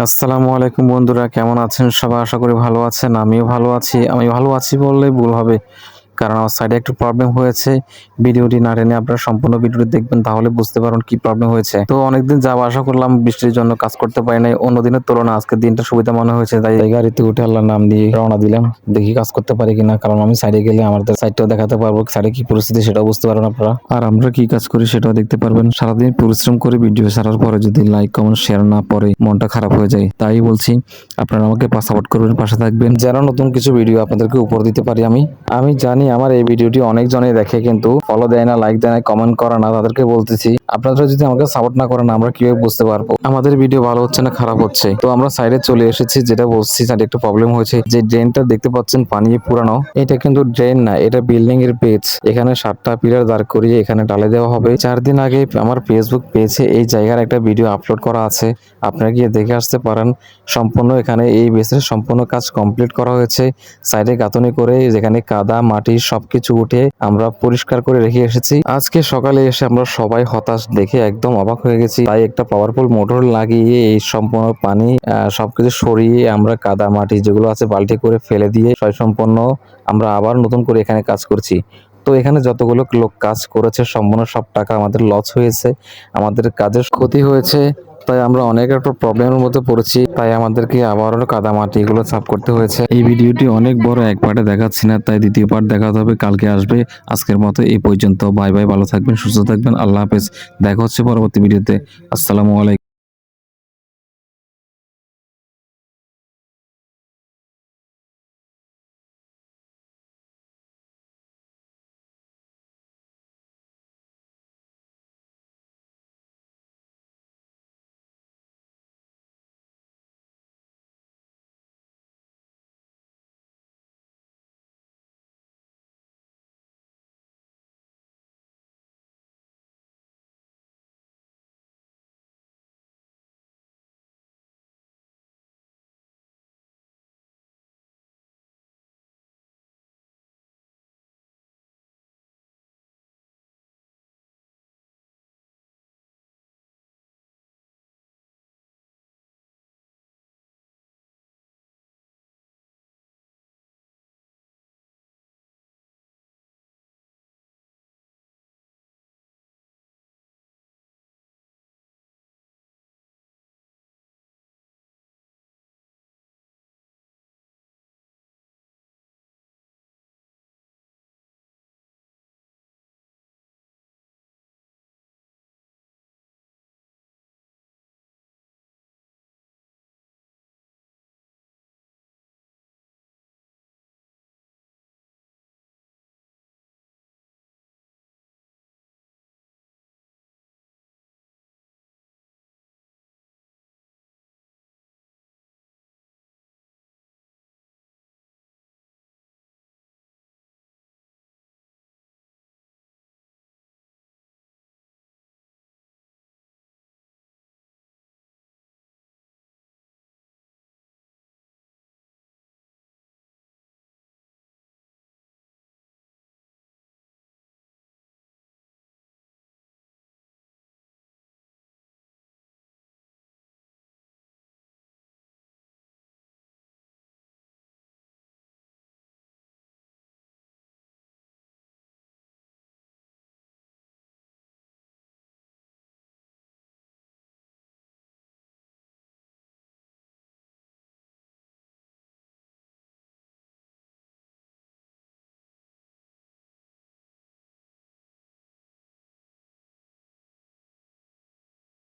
আসসালামু আলাইকুম বন্ধুরা, কেমন আছেন সবাই? আশা করি ভালো আছেন। আমিও ভালো আছি। আমি ভালো আছি বললে ভুল হবে। কারণ আমার সাইডে একটু প্রবলেম হয়েছে। ভিডিওটি না টেনে আপনারা সম্পূর্ণ ভিডিওটি দেখবেন, তাহলে বুঝতে পারবেন কি প্রবলেম হয়েছে। তো অনেকদিন যাওয়া আসা করলাম, বৃষ্টির জন্য কাজ করতে পারি নাই। অন্য দিনের তুলনায় আজকের দিনটা সুবিধা মনে হয়েছে, তাই গাড়িতে উঠে আল্লাহর নাম দিয়ে রওনা দিলাম। দেখি কাজ করতে পারি কিনা, কারণ আমি সাইডে গেলে আমাদের সাইডটাও দেখাতে পারবো, সাইডে কি পরিস্থিতি সেটাও বুঝতে পারবেন আপনারা, আর আমরা কি কাজ করি সেটাও দেখতে পারবেন। সারাদিন পরিশ্রম করে ভিডিও ছাড়ার পরে যদি লাইক কমেন্ট শেয়ার না পড়ে মনটা খারাপ হয়ে যায়। তাই বলছি আপনারা আমাকে সাপোর্ট করবেন, পাশে থাকবেন, যেন নতুন কিছু ভিডিও আপনাদেরকে উপহার দিতে পারি। আমি জানি আমার এই ভিডিওটি অনেকজনই দেখে, কিন্তু ফলো দেয় না, লাইক দেয় না, কমেন্ট করে না। তাদেরকে বলতেছি, আপনারা যদি আমাকে সাপোর্ট না করেন আমরা কিভাবে বুঝতে পারবো আমাদের ভিডিও ভালো হচ্ছে না খারাপ হচ্ছে। তো আমরা সাইডে চলে এসেছি, যেটা বলছি সাইডে একটু প্রবলেম হয়েছে। যে ড্রেনটা দেখতে পাচ্ছেন পানি পুরানো, এটা কিন্তু ড্রেন না, এটা বিল্ডিং এর পেজ। এখানে 7টা পিলার দাঁড় করিয়ে এখানে ঢালাই দেওয়া হবে। 4 দিন আগে আমার ফেসবুক পেজে এই জায়গার একটা ভিডিও আপলোড করা আছে, আপনারা গিয়ে দেখে আসতে পারেন। সম্পূর্ণ এখানে এই বেসের সম্পূর্ণ কাজ কমপ্লিট করা হয়েছে। সাইডে গাঁথনি করে যেখানে কাদা মাটি সবকিছু উঠে আমরা পরিষ্কার করে রেখে এসেছি। আজকে সকালে এসে আমরা সবাই হতাশ, দেখে একদম অবাক হয়ে গেছি। তাই একটা পাওয়ারফুল মোটর লাগিয়ে এই সম্পূর্ণ পানি সবকিছু সরিয়ে আমরা কাদা মাটি যেগুলো আছে বালতি করে ফেলে দিয়ে সম্পূর্ণ আমরা আবার নতুন করে এখানে কাজ করছি। তো এখানে যতগুলো লোক কাজ করেছে সম্পূর্ণ সব টাকা আমাদের লস হয়েছে, আমাদের কাজের ক্ষতি হয়েছে। তাই আমরা অনেক একটা প্রবলেমের মধ্যে পড়েছি, তাই আমাদেরকে আবারও কাদা মাটি এগুলো সাফ করতে হয়েছে। এই ভিডিওটি অনেক বড়, এক পার্টে দেখাচ্ছি না, তাই দ্বিতীয় পার্ট দেখাতে হবে, কালকে আসবে। আজকের মতো এই পর্যন্ত। বাই বাই, ভালো থাকবেন, সুস্থ থাকবেন, আল্লাহ হাফেজ। দেখা হচ্ছে পরবর্তী ভিডিওতে। আসসালামু আলাইকুম।